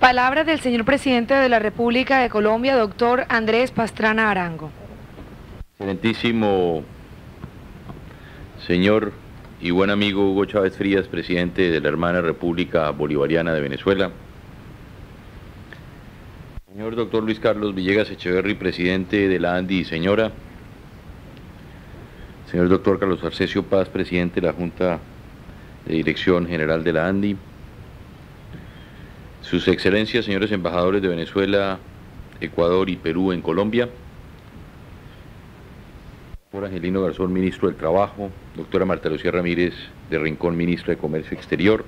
Palabra del señor presidente de la República de Colombia, doctor Andrés Pastrana Arango. Excelentísimo señor y buen amigo Hugo Chávez Frías, presidente de la hermana República Bolivariana de Venezuela. Señor doctor Luis Carlos Villegas Echeverry, presidente de la ANDI y señora. Señor doctor Carlos Arcesio Paz, presidente de la Junta de Dirección General de la ANDI. Sus excelencias, señores embajadores de Venezuela, Ecuador y Perú en Colombia. Doctor Angelino Garzón, ministro del Trabajo. Doctora Marta Lucía Ramírez de Rincón, ministra de Comercio Exterior.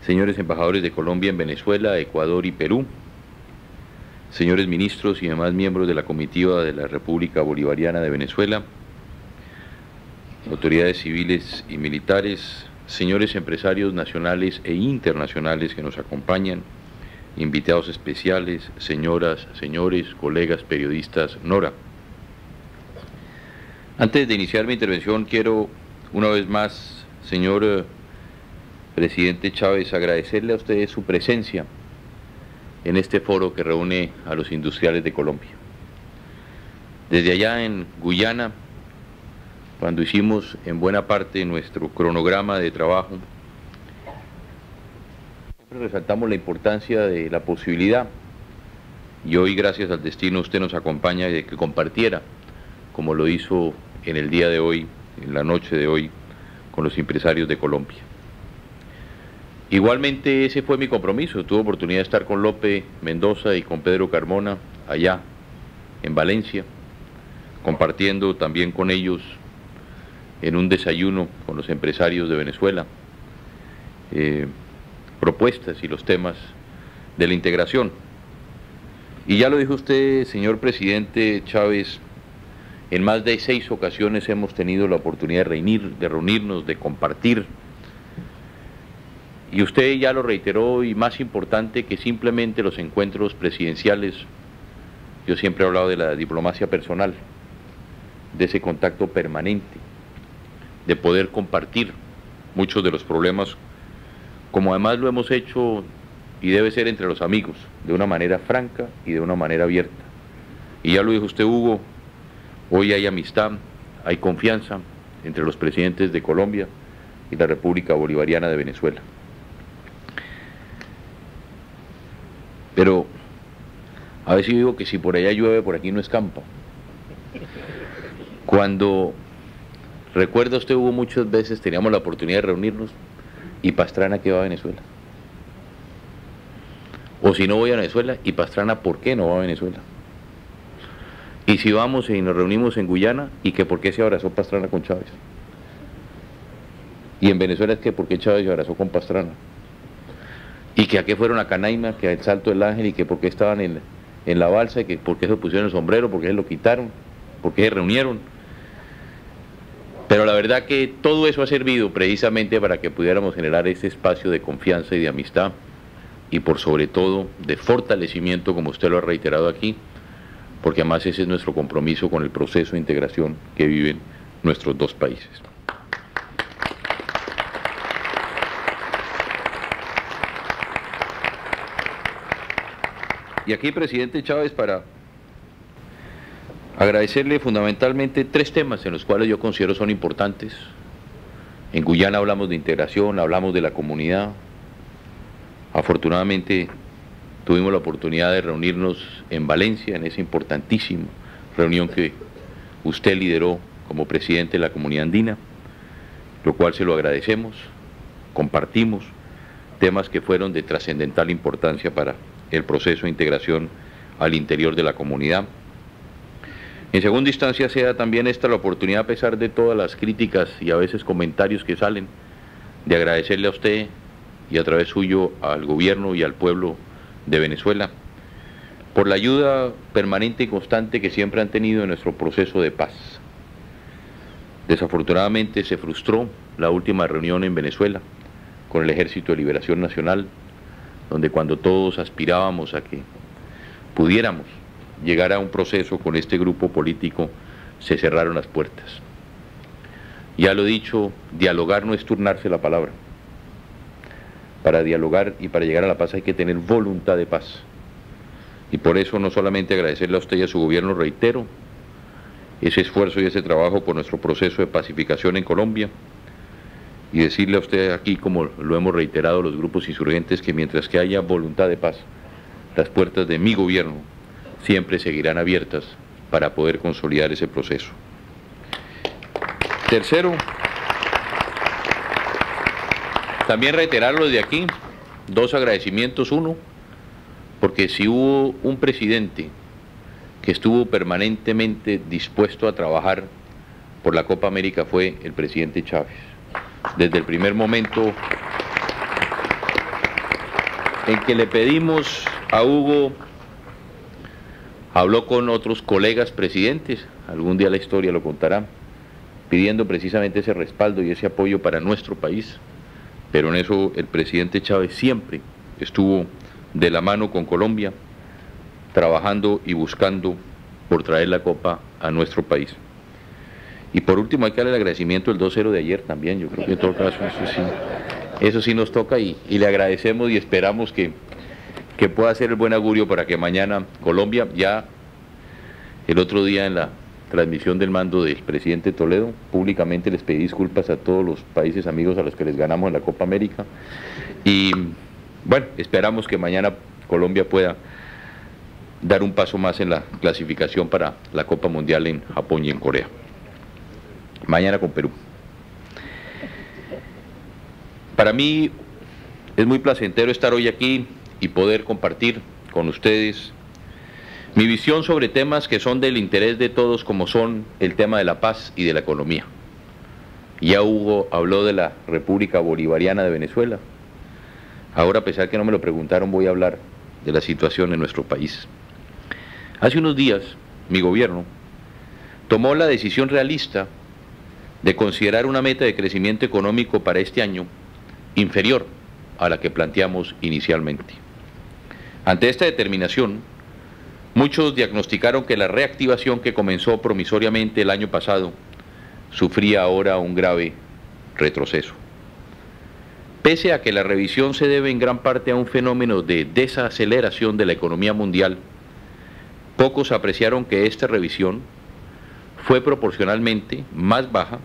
Señores embajadores de Colombia en Venezuela, Ecuador y Perú. Señores ministros y demás miembros de la comitiva de la República Bolivariana de Venezuela. Autoridades civiles y militares. Señores empresarios nacionales e internacionales que nos acompañan, invitados especiales, señoras, señores, colegas, periodistas, Nora. Antes de iniciar mi intervención, quiero una vez más, señor presidente Chávez, agradecerle a ustedes su presencia en este foro que reúne a los industriales de Colombia. Desde allá en Guyana, cuando hicimos en buena parte nuestro cronograma de trabajo, siempre resaltamos la importancia de la posibilidad, y hoy gracias al destino usted nos acompaña, de que compartiera, como lo hizo en el día de hoy, en la noche de hoy, con los empresarios de Colombia. Igualmente ese fue mi compromiso. Tuve oportunidad de estar con Lope Mendoza y con Pedro Carmona allá en Valencia, compartiendo también con ellos en un desayuno con los empresarios de Venezuela, propuestas y los temas de la integración. Y ya lo dijo usted, señor presidente Chávez, en más de 6 ocasiones hemos tenido la oportunidad de reunirnos, de compartir. Y usted ya lo reiteró, y más importante que simplemente los encuentros presidenciales, yo siempre he hablado de la diplomacia personal, de ese contacto permanente, de poder compartir muchos de los problemas, como además lo hemos hecho y debe ser entre los amigos, de una manera franca y de una manera abierta. Y ya lo dijo usted, Hugo, hoy hay amistad, hay confianza entre los presidentes de Colombia y la República Bolivariana de Venezuela. Pero a veces digo que si por allá llueve, por aquí no escampa. Cuando recuerda usted, hubo muchas veces, teníamos la oportunidad de reunirnos, y Pastrana que va a Venezuela. O si no voy a Venezuela, y Pastrana, ¿por qué no va a Venezuela? Y si vamos y nos reunimos en Guyana, y que por qué se abrazó Pastrana con Chávez. Y en Venezuela es que por qué Chávez se abrazó con Pastrana. Y que a qué fueron a Canaima, que al Salto del Ángel, y que por qué estaban en la balsa, y que por qué se pusieron el sombrero, por qué se lo quitaron, por qué se reunieron. Pero la verdad que todo eso ha servido precisamente para que pudiéramos generar ese espacio de confianza y de amistad, y por sobre todo de fortalecimiento, como usted lo ha reiterado aquí, porque además ese es nuestro compromiso con el proceso de integración que viven nuestros dos países. Y aquí, presidente Chávez, para agradecerle fundamentalmente 3 temas en los cuales yo considero son importantes. En Guyana hablamos de integración, hablamos de la comunidad. Afortunadamente tuvimos la oportunidad de reunirnos en Valencia, en esa importantísima reunión que usted lideró como presidente de la Comunidad Andina, lo cual se lo agradecemos. Compartimos temas que fueron de trascendental importancia para el proceso de integración al interior de la comunidad. En segunda instancia, sea también esta la oportunidad, a pesar de todas las críticas y a veces comentarios que salen, de agradecerle a usted y a través suyo al gobierno y al pueblo de Venezuela por la ayuda permanente y constante que siempre han tenido en nuestro proceso de paz. Desafortunadamente se frustró la última reunión en Venezuela con el Ejército de Liberación Nacional, donde cuando todos aspirábamos a que pudiéramos llegar a un proceso con este grupo político, se cerraron las puertas. Ya lo he dicho, dialogar no es turnarse la palabra. para dialogar y para llegar a la paz hay que tener voluntad de paz. Y por eso no solamente agradecerle a usted y a su gobierno, reitero, ese esfuerzo y ese trabajo por nuestro proceso de pacificación en Colombia, y decirle a usted aquí, como lo hemos reiterado los grupos insurgentes, que mientras que haya voluntad de paz, las puertas de mi gobierno siempre seguirán abiertas para poder consolidar ese proceso. Tercero, también reiterarlo de aquí, dos agradecimientos. Uno, porque si hubo un presidente que estuvo permanentemente dispuesto a trabajar por la Copa América fue el presidente Chávez. Desde el primer momento en que le pedimos a Hugo, habló con otros colegas presidentes, algún día la historia lo contará, pidiendo precisamente ese respaldo y ese apoyo para nuestro país, pero en eso el presidente Chávez siempre estuvo de la mano con Colombia, trabajando y buscando por traer la Copa a nuestro país. Y por último hay que darle el agradecimiento del 2-0 de ayer también. Yo creo que en todo caso eso sí nos toca y le agradecemos y esperamos que pueda ser el buen augurio para que mañana Colombia, ya el otro día en la transmisión del mando del presidente Toledo, públicamente les pedí disculpas a todos los países amigos a los que les ganamos en la Copa América y bueno, esperamos que mañana Colombia pueda dar un paso más en la clasificación para la Copa Mundial en Japón y en Corea. Mañana con Perú. Para mí es muy placentero estar hoy aquí y poder compartir con ustedes mi visión sobre temas que son del interés de todos, como son el tema de la paz y de la economía. Ya Hugo habló de la República Bolivariana de Venezuela. Ahora, a pesar que no me lo preguntaron, voy a hablar de la situación en nuestro país. Hace unos días, mi gobierno tomó la decisión realista de considerar una meta de crecimiento económico para este año inferior a la que planteamos inicialmente. Ante esta determinación, muchos diagnosticaron que la reactivación que comenzó promisoriamente el año pasado sufría ahora un grave retroceso. Pese a que la revisión se debe en gran parte a un fenómeno de desaceleración de la economía mundial, pocos apreciaron que esta revisión fue proporcionalmente más baja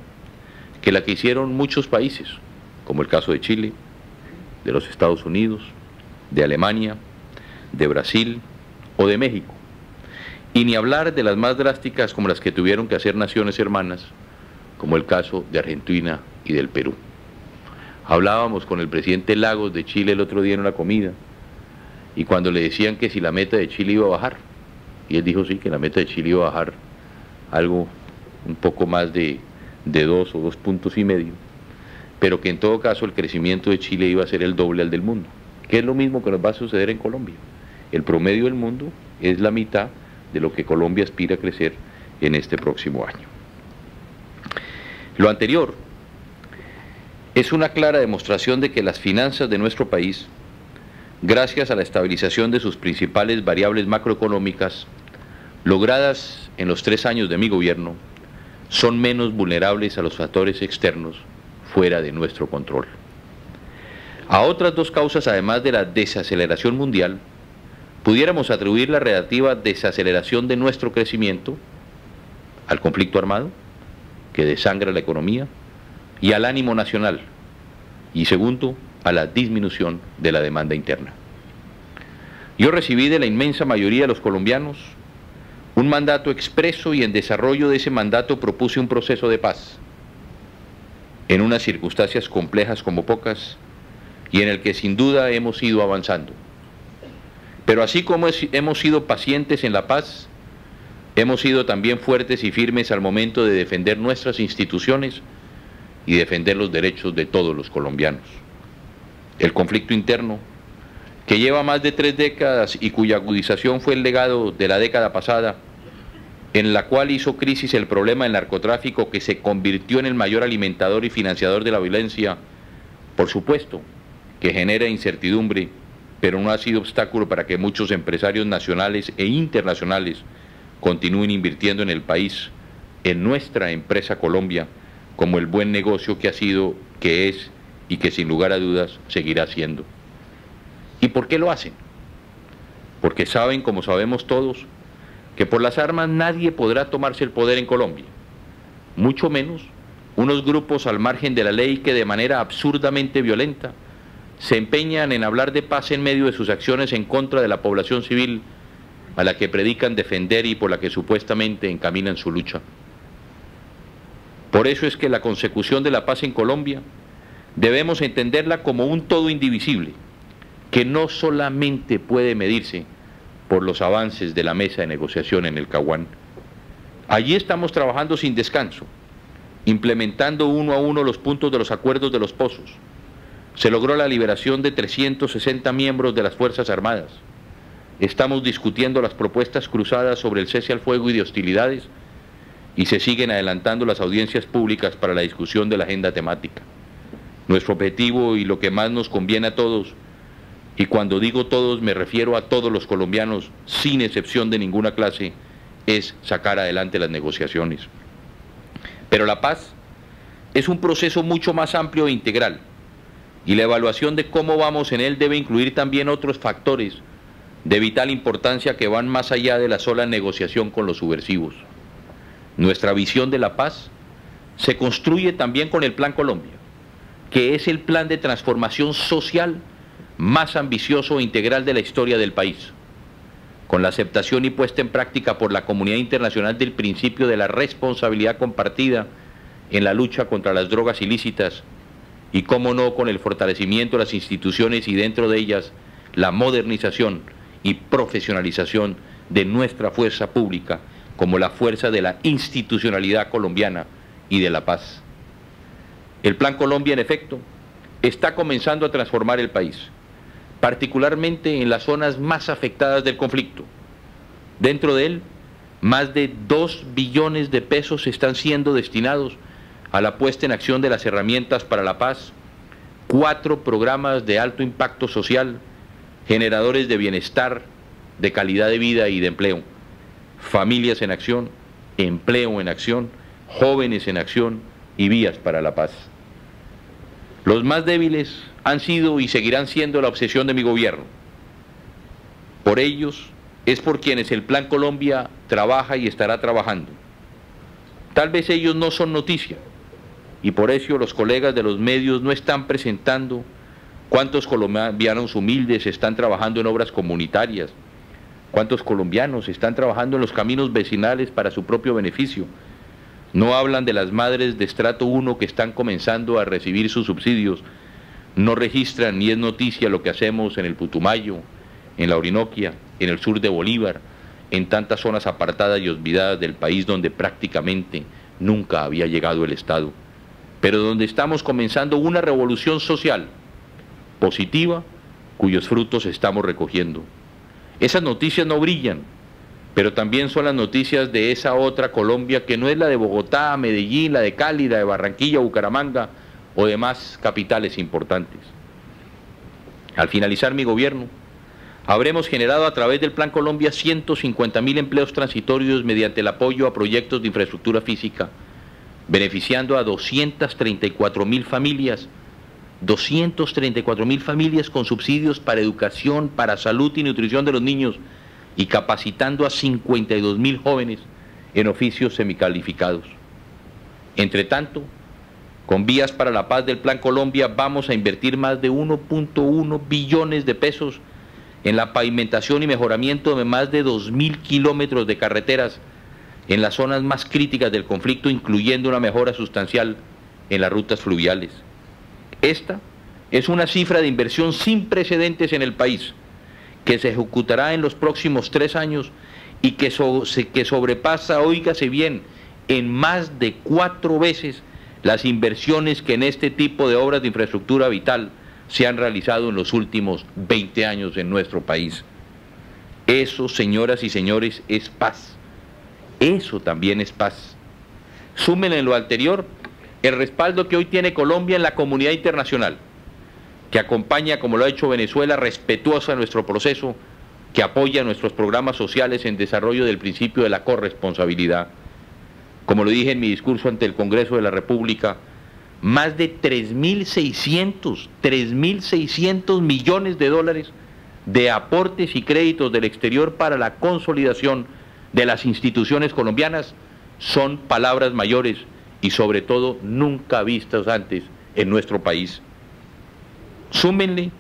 que la que hicieron muchos países, como el caso de Chile, de los Estados Unidos, de Alemania, de Brasil o de México, y ni hablar de las más drásticas como las que tuvieron que hacer naciones hermanas, como el caso de Argentina y del Perú. Hablábamos con el presidente Lagos de Chile el otro día en una comida, y cuando le decían que si la meta de Chile iba a bajar, y él dijo sí, que la meta de Chile iba a bajar algo un poco más de 2 o 2,5 puntos, pero que en todo caso el crecimiento de Chile iba a ser el doble al del mundo, que es lo mismo que nos va a suceder en Colombia. El promedio del mundo es la mitad de lo que Colombia aspira a crecer en este próximo año. Lo anterior es una clara demostración de que las finanzas de nuestro país, gracias a la estabilización de sus principales variables macroeconómicas, logradas en los 3 años de mi gobierno, son menos vulnerables a los factores externos fuera de nuestro control. A otras dos causas, además de la desaceleración mundial, pudiéramos atribuir la relativa desaceleración de nuestro crecimiento al conflicto armado, que desangra la economía, y al ánimo nacional, y segundo, a la disminución de la demanda interna. Yo recibí de la inmensa mayoría de los colombianos un mandato expreso y en desarrollo de ese mandato propuse un proceso de paz, en unas circunstancias complejas como pocas, y en el que sin duda hemos ido avanzando. Pero así como hemos sido pacientes en la paz, hemos sido también fuertes y firmes al momento de defender nuestras instituciones y defender los derechos de todos los colombianos. El conflicto interno, que lleva más de 3 décadas y cuya agudización fue el legado de la década pasada, en la cual hizo crisis el problema del narcotráfico, que se convirtió en el mayor alimentador y financiador de la violencia, por supuesto, que genera incertidumbre, pero no ha sido obstáculo para que muchos empresarios nacionales e internacionales continúen invirtiendo en el país, en nuestra empresa Colombia, como el buen negocio que ha sido, que es y que sin lugar a dudas seguirá siendo. ¿Y por qué lo hacen? Porque saben, como sabemos todos, que por las armas nadie podrá tomarse el poder en Colombia, mucho menos unos grupos al margen de la ley que de manera absurdamente violenta se empeñan en hablar de paz en medio de sus acciones en contra de la población civil a la que predican defender y por la que supuestamente encaminan su lucha. Por eso es que la consecución de la paz en Colombia debemos entenderla como un todo indivisible, que no solamente puede medirse por los avances de la mesa de negociación en el Caguán. Allí estamos trabajando sin descanso, implementando uno a uno los puntos de los acuerdos de los Pozos. Se logró la liberación de 360 miembros de las Fuerzas Armadas. Estamos discutiendo las propuestas cruzadas sobre el cese al fuego y de hostilidades y se siguen adelantando las audiencias públicas para la discusión de la agenda temática. Nuestro objetivo y lo que más nos conviene a todos, y cuando digo todos me refiero a todos los colombianos, sin excepción de ninguna clase, es sacar adelante las negociaciones. Pero la paz es un proceso mucho más amplio e integral, y la evaluación de cómo vamos en él debe incluir también otros factores de vital importancia que van más allá de la sola negociación con los subversivos. Nuestra visión de la paz se construye también con el Plan Colombia, que es el plan de transformación social más ambicioso e integral de la historia del país, con la aceptación y puesta en práctica por la comunidad internacional del principio de la responsabilidad compartida en la lucha contra las drogas ilícitas y, cómo no, con el fortalecimiento de las instituciones y dentro de ellas la modernización y profesionalización de nuestra fuerza pública como la fuerza de la institucionalidad colombiana y de la paz. El Plan Colombia, en efecto, está comenzando a transformar el país, particularmente en las zonas más afectadas del conflicto. Dentro de él, más de 2 billones de pesos están siendo destinados a la puesta en acción de las herramientas para la paz, 4 programas de alto impacto social, generadores de bienestar, de calidad de vida y de empleo, familias en acción, empleo en acción, jóvenes en acción y vías para la paz. Los más débiles han sido y seguirán siendo la obsesión de mi gobierno. Por ellos es por quienes el Plan Colombia trabaja y estará trabajando. Tal vez ellos no son noticia y por eso los colegas de los medios no están presentando cuántos colombianos humildes están trabajando en obras comunitarias, cuántos colombianos están trabajando en los caminos vecinales para su propio beneficio. No hablan de las madres de estrato 1 que están comenzando a recibir sus subsidios. No registran ni es noticia lo que hacemos en el Putumayo, en la Orinoquia, en el sur de Bolívar, en tantas zonas apartadas y olvidadas del país donde prácticamente nunca había llegado el Estado, pero donde estamos comenzando una revolución social positiva cuyos frutos estamos recogiendo. Esas noticias no brillan, pero también son las noticias de esa otra Colombia que no es la de Bogotá, Medellín, la de Cali, la de Barranquilla, Bucaramanga o demás capitales importantes. Al finalizar mi gobierno, habremos generado a través del Plan Colombia 150.000 empleos transitorios mediante el apoyo a proyectos de infraestructura física, beneficiando a 234.000 familias, 234.000 familias con subsidios para educación, para salud y nutrición de los niños, y capacitando a 52.000 jóvenes en oficios semicalificados. Entre tanto, con Vías para la Paz del Plan Colombia vamos a invertir más de 1.1 billones de pesos en la pavimentación y mejoramiento de más de 2.000 kilómetros de carreteras en las zonas más críticas del conflicto, incluyendo una mejora sustancial en las rutas fluviales. Esta es una cifra de inversión sin precedentes en el país, que se ejecutará en los próximos 3 años y que sobrepasa, óigase bien, en más de 4 veces las inversiones que en este tipo de obras de infraestructura vital se han realizado en los últimos 20 años en nuestro país. Eso, señoras y señores, es paz. Eso también es paz. Súmenle en lo anterior el respaldo que hoy tiene Colombia en la comunidad internacional, que acompaña, como lo ha hecho Venezuela, respetuosa nuestro proceso, que apoya nuestros programas sociales en desarrollo del principio de la corresponsabilidad. Como lo dije en mi discurso ante el Congreso de la República, más de 3.600 millones de dólares de aportes y créditos del exterior para la consolidación de las instituciones colombianas, son palabras mayores y sobre todo nunca vistas antes en nuestro país. Súmenle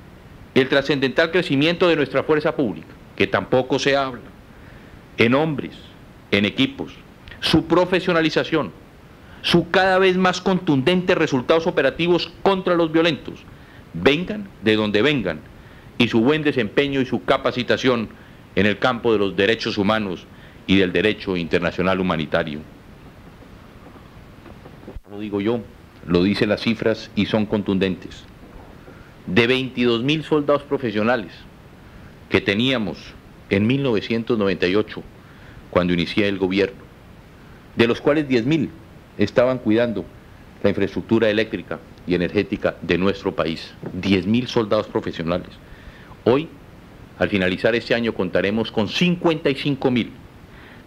el trascendental crecimiento de nuestra fuerza pública, que tampoco se habla, en hombres, en equipos, su profesionalización, su cada vez más contundentes resultados operativos contra los violentos, vengan de donde vengan, y su buen desempeño y su capacitación en el campo de los derechos humanos y del derecho internacional humanitario. No lo digo yo, lo dicen las cifras y son contundentes. De 22.000 soldados profesionales que teníamos en 1998, cuando inicié el gobierno, de los cuales 10.000 estaban cuidando la infraestructura eléctrica y energética de nuestro país. 10.000 soldados profesionales. Hoy, al finalizar este año, contaremos con 55.000,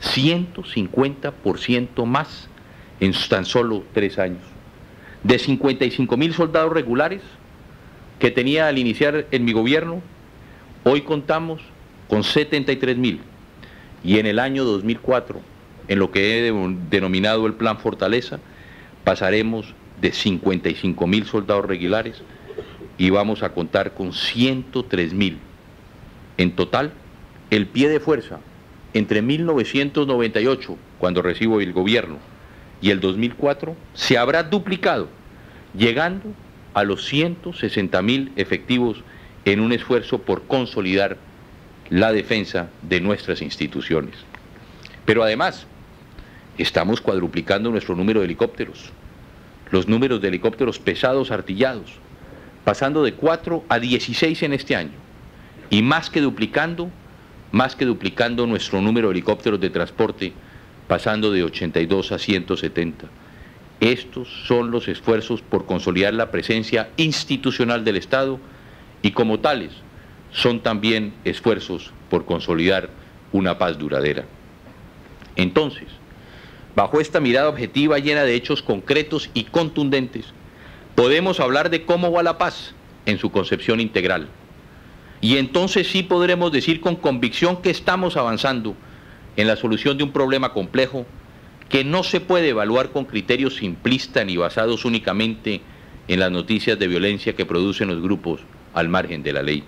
150% más en tan solo 3 años. De 55.000 soldados regulares que tenía al iniciar en mi gobierno, hoy contamos con 73.000, y en el año 2004, en lo que he denominado el Plan Fortaleza, pasaremos de 55.000 soldados regulares y vamos a contar con 103.000. En total, el pie de fuerza entre 1998, cuando recibo el gobierno, y el 2004, se habrá duplicado, llegando a los 160.000 efectivos en un esfuerzo por consolidar la defensa de nuestras instituciones. Pero además, estamos cuadruplicando nuestro número de helicópteros, los números de helicópteros pesados artillados, pasando de 4 a 16 en este año, y más que duplicando nuestro número de helicópteros de transporte, pasando de 82 a 170. Estos son los esfuerzos por consolidar la presencia institucional del Estado y como tales son también esfuerzos por consolidar una paz duradera. Entonces, bajo esta mirada objetiva llena de hechos concretos y contundentes, podemos hablar de cómo va la paz en su concepción integral. Y entonces sí podremos decir con convicción que estamos avanzando en la solución de un problema complejo que no se puede evaluar con criterios simplistas ni basados únicamente en las noticias de violencia que producen los grupos al margen de la ley.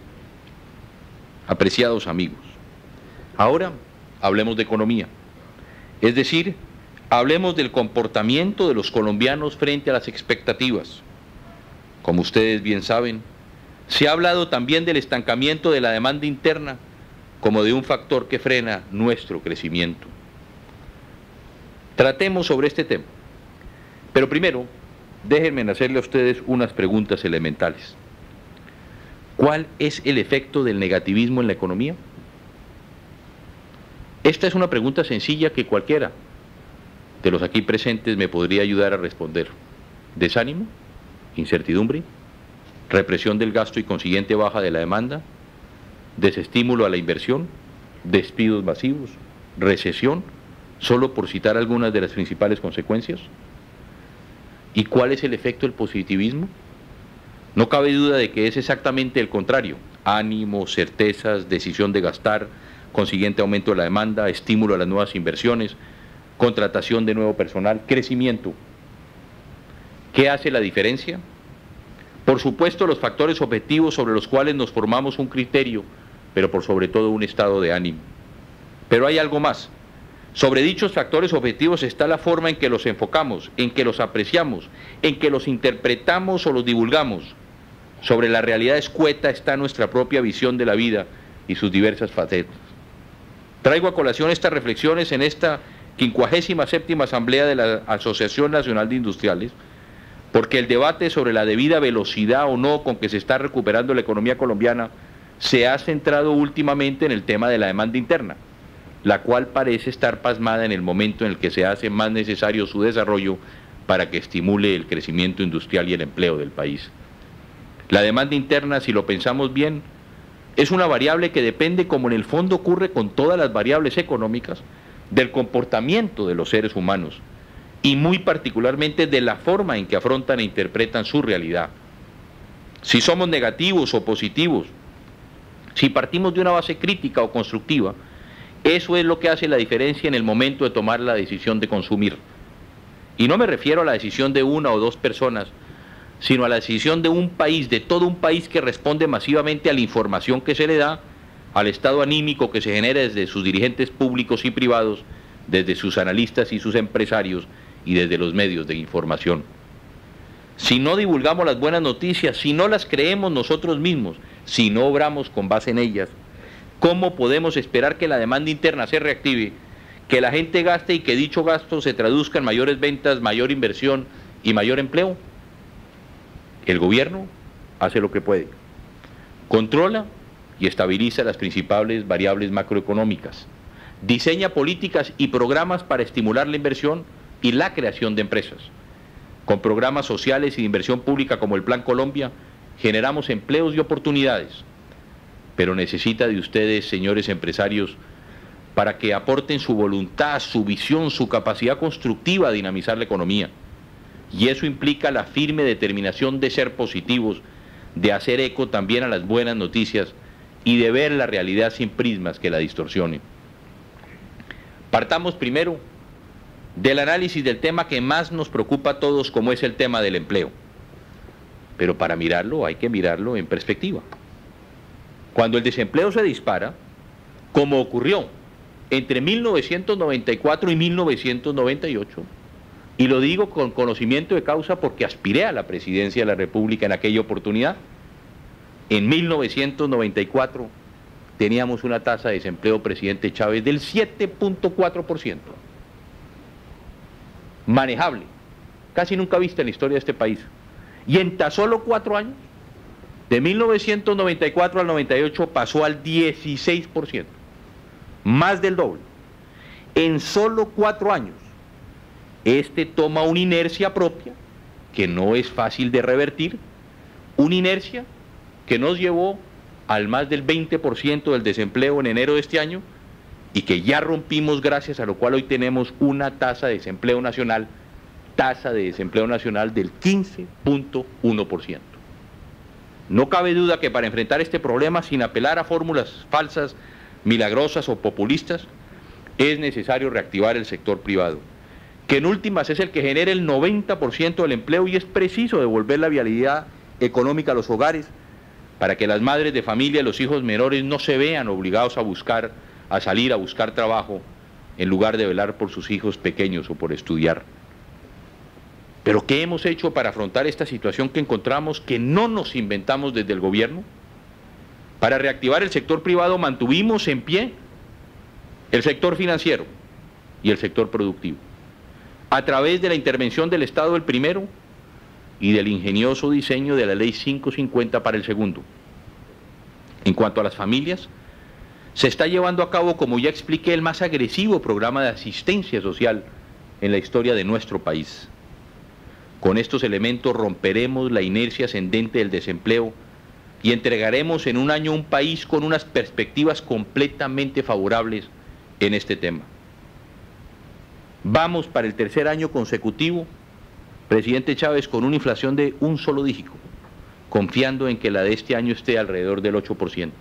Apreciados amigos, ahora hablemos de economía, es decir, hablemos del comportamiento de los colombianos frente a las expectativas. Como ustedes bien saben, se ha hablado también del estancamiento de la demanda interna como de un factor que frena nuestro crecimiento. Tratemos sobre este tema, pero primero, déjenme hacerle a ustedes unas preguntas elementales. ¿Cuál es el efecto del negativismo en la economía? Esta es una pregunta sencilla que cualquiera de los aquí presentes me podría ayudar a responder. ¿Desánimo? ¿Incertidumbre? ¿Represión del gasto y consiguiente baja de la demanda? ¿Desestímulo a la inversión? ¿Despidos masivos? ¿Recesión? Solo por citar algunas de las principales consecuencias. ¿Y cuál es el efecto del positivismo? No cabe duda de que es exactamente el contrario: ánimo, certezas, decisión de gastar, consiguiente aumento de la demanda, estímulo a las nuevas inversiones, contratación de nuevo personal, crecimiento. ¿Qué hace la diferencia? Por supuesto, los factores objetivos sobre los cuales nos formamos un criterio, pero por sobre todo un estado de ánimo. Pero hay algo más. Sobre dichos factores objetivos está la forma en que los enfocamos, en que los apreciamos, en que los interpretamos o los divulgamos. Sobre la realidad escueta está nuestra propia visión de la vida y sus diversas facetas. Traigo a colación estas reflexiones en esta 57ª Asamblea de la Asociación Nacional de Industriales, porque el debate sobre la debida velocidad o no con que se está recuperando la economía colombiana se ha centrado últimamente en el tema de la demanda interna, la cual parece estar pasmada en el momento en el que se hace más necesario su desarrollo para que estimule el crecimiento industrial y el empleo del país. La demanda interna, si lo pensamos bien, es una variable que depende, como en el fondo ocurre con todas las variables económicas, del comportamiento de los seres humanos y muy particularmente de la forma en que afrontan e interpretan su realidad. Si somos negativos o positivos, si partimos de una base crítica o constructiva, eso es lo que hace la diferencia en el momento de tomar la decisión de consumir. Y no me refiero a la decisión de una o dos personas, sino a la decisión de un país, de todo un país que responde masivamente a la información que se le da, al estado anímico que se genera desde sus dirigentes públicos y privados, desde sus analistas y sus empresarios y desde los medios de información. Si no divulgamos las buenas noticias, si no las creemos nosotros mismos, si no obramos con base en ellas, ¿cómo podemos esperar que la demanda interna se reactive, que la gente gaste y que dicho gasto se traduzca en mayores ventas, mayor inversión y mayor empleo? El gobierno hace lo que puede, controla y estabiliza las principales variables macroeconómicas, diseña políticas y programas para estimular la inversión y la creación de empresas. Con programas sociales y de inversión pública como el Plan Colombia, generamos empleos y oportunidades, pero necesita de ustedes, señores empresarios, para que aporten su voluntad, su visión, su capacidad constructiva a dinamizar la economía. Y eso implica la firme determinación de ser positivos, de hacer eco también a las buenas noticias y de ver la realidad sin prismas que la distorsionen. Partamos primero del análisis del tema que más nos preocupa a todos, como es el tema del empleo. Pero para mirarlo hay que mirarlo en perspectiva. Cuando el desempleo se dispara, como ocurrió entre 1994 y 1998, y lo digo con conocimiento de causa porque aspiré a la presidencia de la República en aquella oportunidad, en 1994 teníamos una tasa de desempleo, presidente Chávez, del 7.4%. Manejable, casi nunca vista en la historia de este país. Y en tan solo 4 años, de 1994 al 98, pasó al 16%, más del doble. En solo 4 años, este toma una inercia propia, que no es fácil de revertir, una inercia que nos llevó al más del 20% del desempleo en enero de este año, y que ya rompimos, gracias a lo cual hoy tenemos una tasa de desempleo nacional del 15.1%. No cabe duda que para enfrentar este problema, sin apelar a fórmulas falsas, milagrosas o populistas, es necesario reactivar el sector privado, que en últimas es el que genera el 90% del empleo, y es preciso devolver la viabilidad económica a los hogares para que las madres de familia y los hijos menores no se vean obligados a salir a buscar trabajo en lugar de velar por sus hijos pequeños o por estudiar. Pero ¿qué hemos hecho para afrontar esta situación que encontramos, que no nos inventamos desde el gobierno? Para reactivar el sector privado mantuvimos en pie el sector financiero y el sector productivo, a través de la intervención del Estado, el primero, y del ingenioso diseño de la Ley 550 para el segundo. En cuanto a las familias, se está llevando a cabo, como ya expliqué, el más agresivo programa de asistencia social en la historia de nuestro país. Con estos elementos romperemos la inercia ascendente del desempleo y entregaremos en un año un país con unas perspectivas completamente favorables en este tema. Vamos para el 3er año consecutivo, presidente Chávez, con una inflación de un solo dígito, confiando en que la de este año esté alrededor del 8%.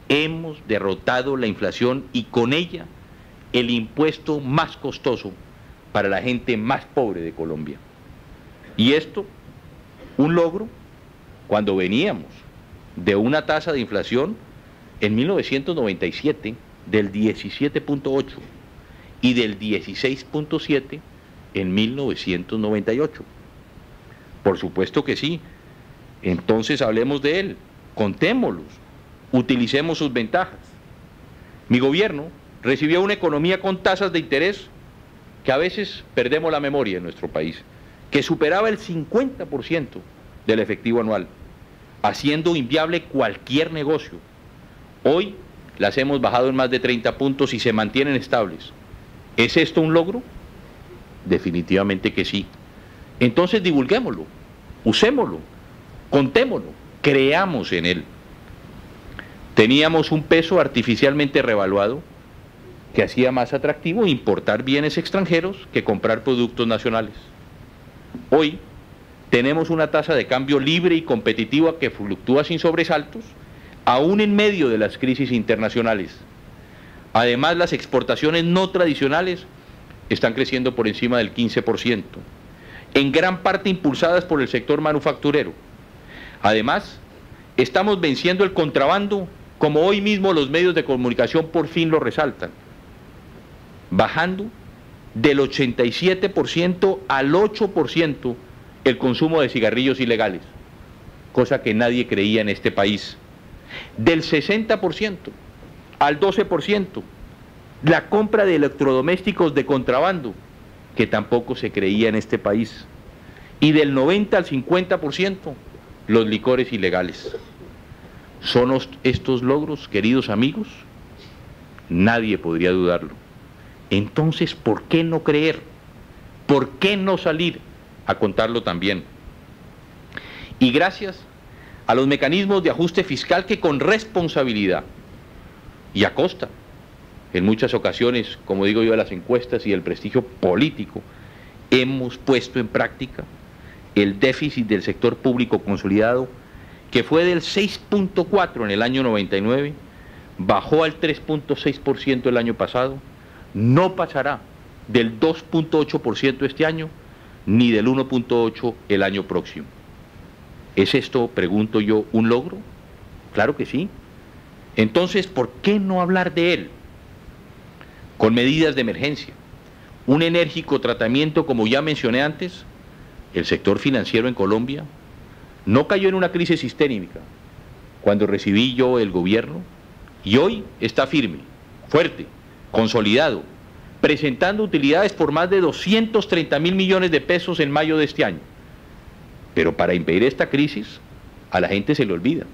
Hemos derrotado la inflación y con ella el impuesto más costoso para la gente más pobre de Colombia. Y esto, un logro, cuando veníamos de una tasa de inflación en 1997 del 17.8 y del 16.7 en 1998. Por supuesto que sí. Entonces hablemos de él, contémoslos, utilicemos sus ventajas. Mi gobierno recibió una economía con tasas de interés que a veces perdemos la memoria en nuestro país, que superaba el 50% del efectivo anual, haciendo inviable cualquier negocio. Hoy las hemos bajado en más de 30 puntos y se mantienen estables. ¿Es esto un logro? Definitivamente que sí. Entonces divulguémoslo, usémoslo, contémoslo, creamos en él. Teníamos un peso artificialmente revaluado que hacía más atractivo importar bienes extranjeros que comprar productos nacionales. Hoy tenemos una tasa de cambio libre y competitiva que fluctúa sin sobresaltos, aún en medio de las crisis internacionales. Además, las exportaciones no tradicionales están creciendo por encima del 15%, en gran parte impulsadas por el sector manufacturero. Además, estamos venciendo el contrabando, como hoy mismo los medios de comunicación por fin lo resaltan, bajando del 87% al 8% el consumo de cigarrillos ilegales, cosa que nadie creía en este país. Del 60% al 12%, la compra de electrodomésticos de contrabando, que tampoco se creía en este país. Y del 90 al 50%, los licores ilegales. ¿Son estos logros, queridos amigos? Nadie podría dudarlo. Entonces, ¿por qué no creer? ¿Por qué no salir a contarlo también? Y gracias a los mecanismos de ajuste fiscal que con responsabilidad y a costa, en muchas ocasiones, como digo yo, de las encuestas y el prestigio político, hemos puesto en práctica el déficit del sector público consolidado, que fue del 6.4 en el año 99, bajó al 3.6% el año pasado, no pasará del 2.8% este año, ni del 1.8% el año próximo. ¿Es esto, pregunto yo, un logro? Claro que sí. Entonces, ¿por qué no hablar de él? Con medidas de emergencia, un enérgico tratamiento, como ya mencioné antes. El sector financiero en Colombia no cayó en una crisis sistémica cuando recibí yo el gobierno, y hoy está firme, fuerte, consolidado, presentando utilidades por más de 230.000 millones de pesos en mayo de este año. Pero para impedir esta crisis, a la gente se le olvida.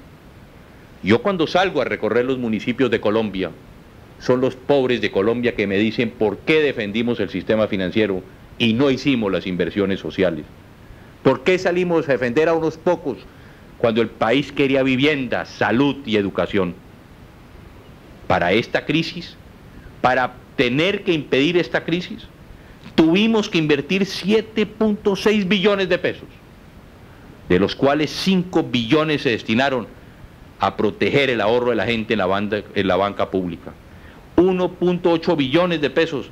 Yo cuando salgo a recorrer los municipios de Colombia, son los pobres de Colombia que me dicen por qué defendimos el sistema financiero y no hicimos las inversiones sociales. ¿Por qué salimos a defender a unos pocos cuando el país quería vivienda, salud y educación? Para esta crisis, para tener que impedir esta crisis, tuvimos que invertir 7.6 billones de pesos, de los cuales 5 billones se destinaron a proteger el ahorro de la gente en la banca pública, 1.8 billones de pesos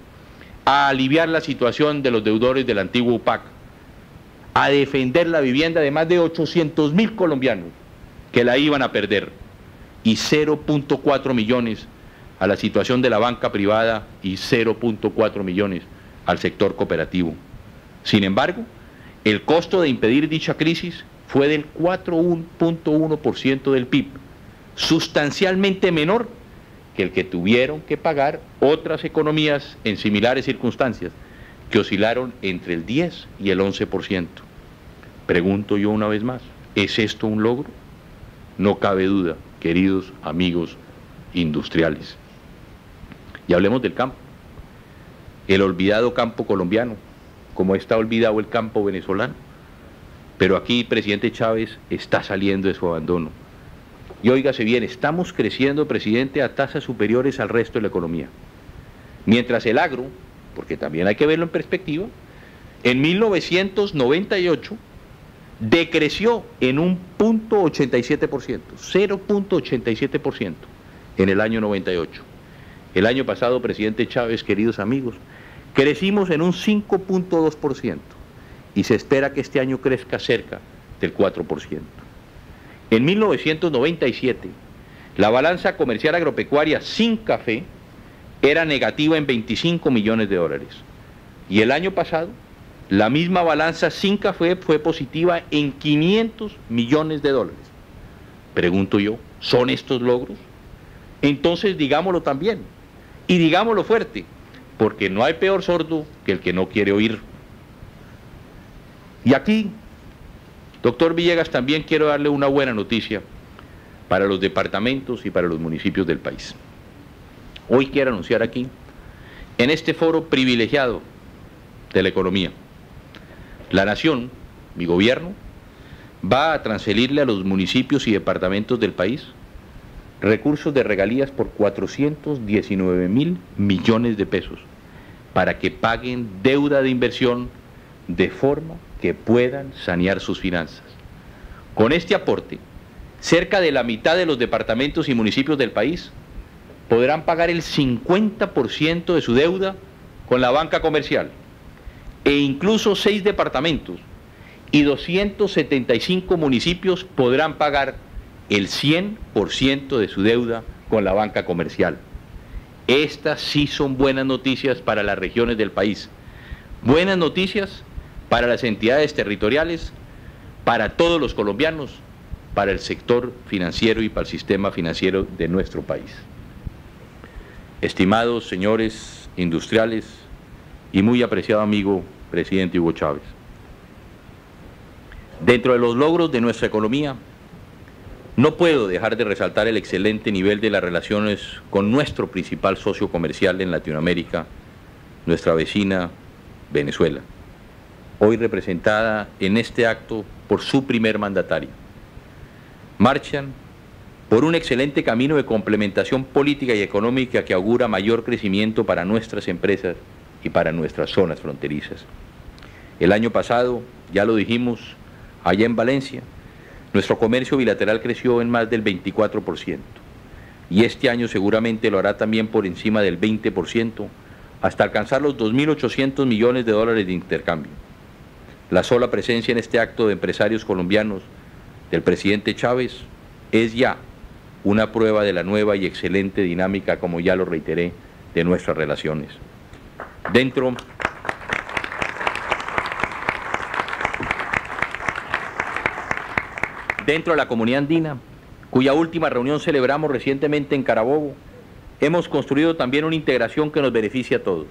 a aliviar la situación de los deudores del antiguo UPAC, a defender la vivienda de más de 800.000 colombianos que la iban a perder, y 0.4 millones a la situación de la banca privada y 0.4 millones al sector cooperativo. Sin embargo, el costo de impedir dicha crisis fue del 4.1% del PIB, sustancialmente menor que el que tuvieron que pagar otras economías en similares circunstancias, que oscilaron entre el 10 y el 11%. Pregunto yo una vez más, ¿es esto un logro? No cabe duda, queridos amigos industriales. Y hablemos del campo, el olvidado campo colombiano, como está olvidado el campo venezolano. Pero aquí, presidente Chávez está saliendo de su abandono. Y óigase bien, estamos creciendo, presidente, a tasas superiores al resto de la economía. Mientras el agro, porque también hay que verlo en perspectiva, en 1998 decreció en un 0.87%, 0.87% en el año 98. El año pasado, presidente Chávez, queridos amigos, crecimos en un 5.2% y se espera que este año crezca cerca del 4%. En 1997, la balanza comercial agropecuaria sin café era negativa en 25 millones de dólares. Y el año pasado, la misma balanza sin café fue positiva en 500 millones de dólares. Pregunto yo, ¿son estos logros? Entonces digámoslo también, y digámoslo fuerte, porque no hay peor sordo que el que no quiere oír. Y aquí, doctor Villegas, también quiero darle una buena noticia para los departamentos y para los municipios del país. Hoy quiero anunciar aquí, en este foro privilegiado de la economía, la Nación, mi gobierno, va a transferirle a los municipios y departamentos del país recursos de regalías por 419.000 millones de pesos para que paguen deuda de inversión de forma que puedan sanear sus finanzas. Con este aporte, cerca de la mitad de los departamentos y municipios del país podrán pagar el 50% de su deuda con la banca comercial, e incluso 6 departamentos y 275 municipios podrán pagar el 100% de su deuda con la banca comercial. Estas sí son buenas noticias para las regiones del país, buenas noticias para las entidades territoriales, para todos los colombianos, para el sector financiero y para el sistema financiero de nuestro país. Estimados señores industriales y muy apreciado amigo presidente Hugo Chávez, dentro de los logros de nuestra economía, no puedo dejar de resaltar el excelente nivel de las relaciones con nuestro principal socio comercial en Latinoamérica, nuestra vecina Venezuela, hoy representada en este acto por su primer mandatario. Marchan por un excelente camino de complementación política y económica que augura mayor crecimiento para nuestras empresas y para nuestras zonas fronterizas. El año pasado, ya lo dijimos, allá en Valencia, nuestro comercio bilateral creció en más del 24%, y este año seguramente lo hará también por encima del 20%, hasta alcanzar los 2.800 millones de dólares de intercambio. La sola presencia en este acto de empresarios colombianos del presidente Chávez es ya una prueba de la nueva y excelente dinámica, como ya lo reiteré, de nuestras relaciones. Dentro de la comunidad andina, cuya última reunión celebramos recientemente en Carabobo, hemos construido también una integración que nos beneficia a todos.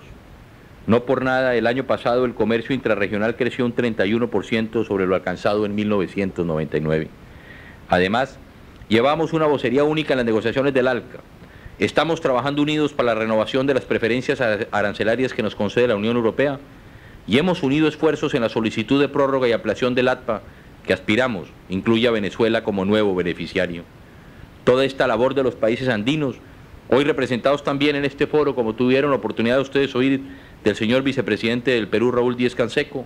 No por nada, el año pasado el comercio intrarregional creció un 31% sobre lo alcanzado en 1999. Además, llevamos una vocería única en las negociaciones del ALCA. Estamos trabajando unidos para la renovación de las preferencias arancelarias que nos concede la Unión Europea, y hemos unido esfuerzos en la solicitud de prórroga y ampliación del ATPA, que aspiramos incluye a Venezuela como nuevo beneficiario. Toda esta labor de los países andinos, hoy representados también en este foro, como tuvieron la oportunidad de ustedes oír del señor vicepresidente del Perú, Raúl Díez Canseco,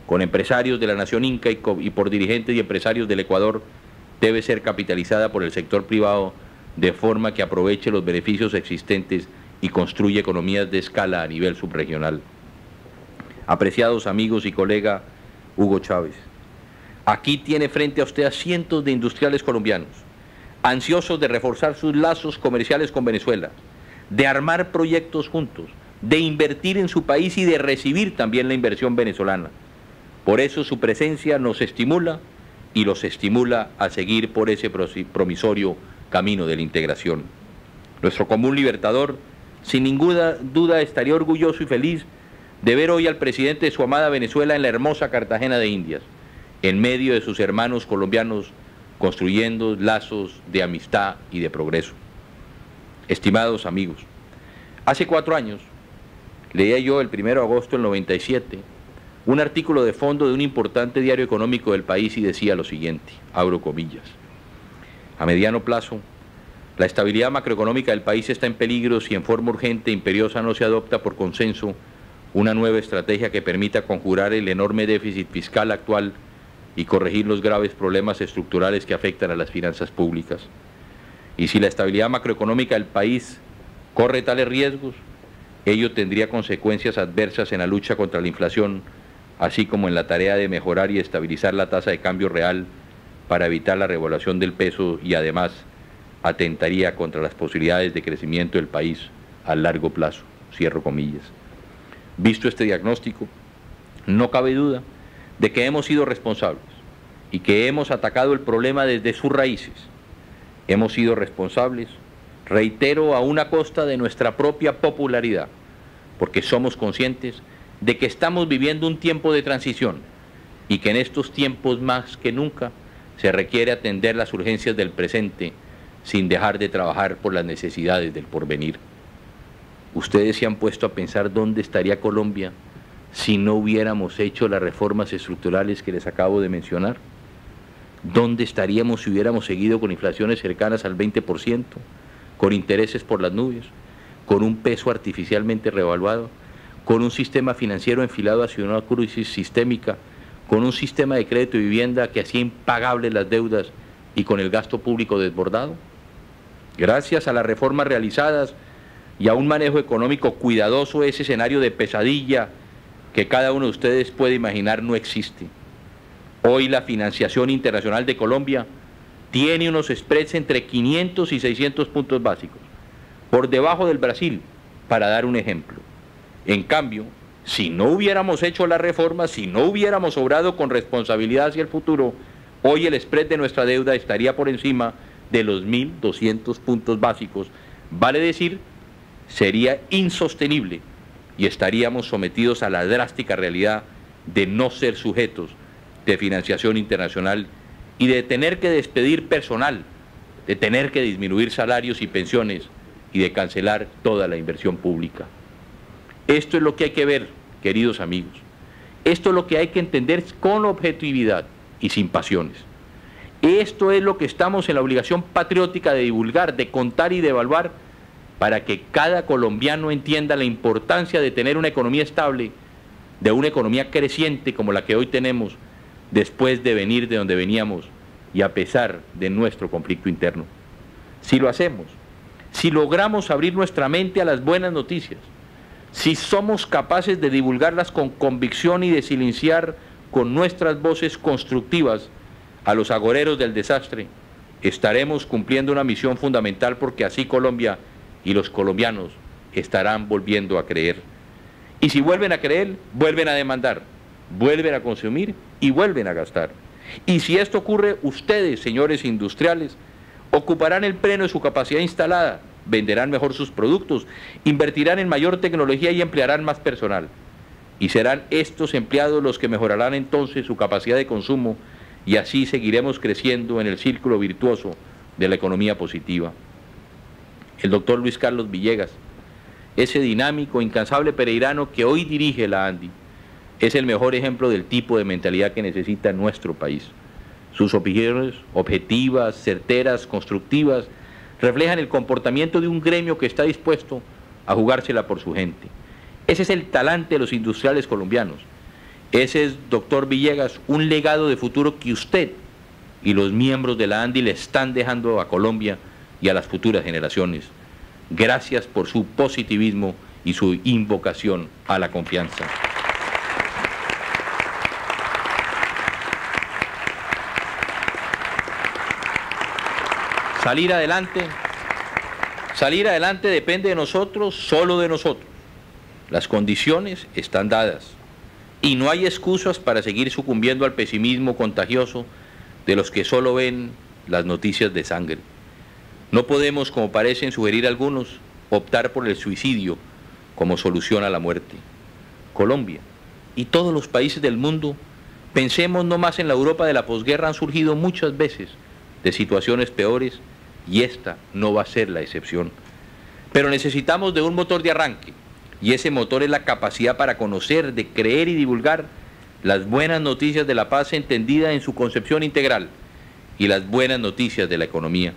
con empresarios de la nación inca y por dirigentes y empresarios del Ecuador, debe ser capitalizada por el sector privado de forma que aproveche los beneficios existentes y construya economías de escala a nivel subregional. Apreciados amigos y colega Hugo Chávez, aquí tiene frente a usted a cientos de industriales colombianos, ansiosos de reforzar sus lazos comerciales con Venezuela, de armar proyectos juntos, de invertir en su país y de recibir también la inversión venezolana. Por eso su presencia nos estimula y los estimula a seguir por ese promisorio camino de la integración. Nuestro común libertador, sin ninguna duda, estaría orgulloso y feliz de ver hoy al presidente de su amada Venezuela en la hermosa Cartagena de Indias, en medio de sus hermanos colombianos, construyendo lazos de amistad y de progreso. Estimados amigos, hace 4 años, leía yo el 1 de agosto del 97, un artículo de fondo de un importante diario económico del país y decía lo siguiente, abro comillas: a mediano plazo, la estabilidad macroeconómica del país está en peligro si en forma urgente e imperiosa no se adopta por consenso una nueva estrategia que permita conjurar el enorme déficit fiscal actual y corregir los graves problemas estructurales que afectan a las finanzas públicas. Y si la estabilidad macroeconómica del país corre tales riesgos, ello tendría consecuencias adversas en la lucha contra la inflación, así como en la tarea de mejorar y estabilizar la tasa de cambio real para evitar la revaluación del peso, y además atentaría contra las posibilidades de crecimiento del país a largo plazo. Cierro comillas. Visto este diagnóstico, no cabe duda de que hemos sido responsables y que hemos atacado el problema desde sus raíces. Hemos sido responsables, reitero, a una costa de nuestra propia popularidad, porque somos conscientes de que estamos viviendo un tiempo de transición y que en estos tiempos más que nunca se requiere atender las urgencias del presente sin dejar de trabajar por las necesidades del porvenir. Ustedes se han puesto a pensar dónde estaría Colombia si no hubiéramos hecho las reformas estructurales que les acabo de mencionar. ¿Dónde estaríamos si hubiéramos seguido con inflaciones cercanas al 20%, con intereses por las nubes, con un peso artificialmente revaluado, con un sistema financiero enfilado hacia una crisis sistémica, con un sistema de crédito y vivienda que hacía impagables las deudas y con el gasto público desbordado? Gracias a las reformas realizadas y a un manejo económico cuidadoso, ese escenario de pesadilla que cada uno de ustedes puede imaginar no existe. Hoy la financiación internacional de Colombia tiene unos spreads entre 500 y 600 puntos básicos, por debajo del Brasil, para dar un ejemplo. En cambio, si no hubiéramos hecho la reforma, si no hubiéramos obrado con responsabilidad hacia el futuro, hoy el spread de nuestra deuda estaría por encima de los 1.200 puntos básicos. Vale decir, sería insostenible y estaríamos sometidos a la drástica realidad de no ser sujetos de financiación internacional y de tener que despedir personal, de tener que disminuir salarios y pensiones y de cancelar toda la inversión pública. Esto es lo que hay que ver, queridos amigos. Esto es lo que hay que entender con objetividad y sin pasiones. Esto es lo que estamos en la obligación patriótica de divulgar, de contar y de evaluar para que cada colombiano entienda la importancia de tener una economía estable, de una economía creciente como la que hoy tenemos, después de venir de donde veníamos y a pesar de nuestro conflicto interno. Si lo hacemos, si logramos abrir nuestra mente a las buenas noticias, si somos capaces de divulgarlas con convicción y de silenciar con nuestras voces constructivas a los agoreros del desastre, estaremos cumpliendo una misión fundamental, porque así Colombia y los colombianos estarán volviendo a creer. Y si vuelven a creer, vuelven a demandar, vuelven a consumir y vuelven a gastar. Y si esto ocurre, ustedes, señores industriales, ocuparán el pleno de su capacidad instalada, venderán mejor sus productos, invertirán en mayor tecnología y emplearán más personal. Y serán estos empleados los que mejorarán entonces su capacidad de consumo, y así seguiremos creciendo en el círculo virtuoso de la economía positiva. El doctor Luis Carlos Villegas, ese dinámico, incansable pereirano que hoy dirige la ANDI, es el mejor ejemplo del tipo de mentalidad que necesita nuestro país. Sus opiniones objetivas, certeras, constructivas, reflejan el comportamiento de un gremio que está dispuesto a jugársela por su gente. Ese es el talante de los industriales colombianos. Ese es, doctor Villegas, un legado de futuro que usted y los miembros de la ANDI le están dejando a Colombia y a las futuras generaciones. Gracias por su positivismo y su invocación a la confianza. Salir adelante depende de nosotros, solo de nosotros. Las condiciones están dadas y no hay excusas para seguir sucumbiendo al pesimismo contagioso de los que solo ven las noticias de sangre. No podemos, como parecen sugerir algunos, optar por el suicidio como solución a la muerte. Colombia y todos los países del mundo, pensemos no más en la Europa de la posguerra, han surgido muchas veces de situaciones peores y esta no va a ser la excepción. Pero necesitamos de un motor de arranque, y ese motor es la capacidad para conocer, de creer y divulgar las buenas noticias de la paz entendida en su concepción integral y las buenas noticias de la economía.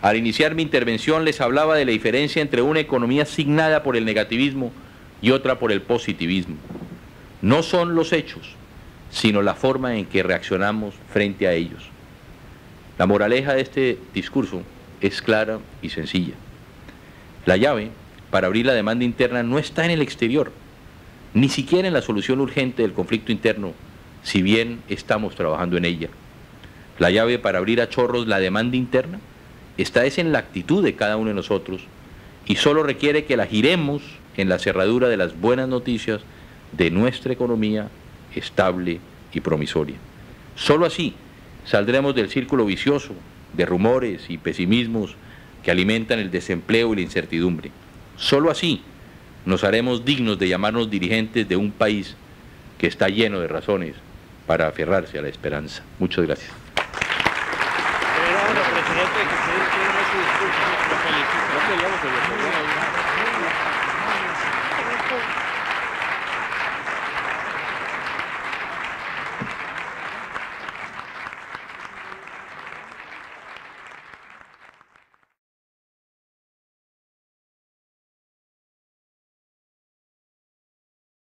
Al iniciar mi intervención les hablaba de la diferencia entre una economía signada por el negativismo y otra por el positivismo. No son los hechos, sino la forma en que reaccionamos frente a ellos. La moraleja de este discurso es clara y sencilla. La llave para abrir la demanda interna no está en el exterior, ni siquiera en la solución urgente del conflicto interno, si bien estamos trabajando en ella. La llave para abrir a chorros la demanda interna está en la actitud de cada uno de nosotros, y solo requiere que la giremos en la cerradura de las buenas noticias de nuestra economía estable y promisoria. Solo así saldremos del círculo vicioso de rumores y pesimismos que alimentan el desempleo y la incertidumbre. Solo así nos haremos dignos de llamarnos dirigentes de un país que está lleno de razones para aferrarse a la esperanza. Muchas gracias.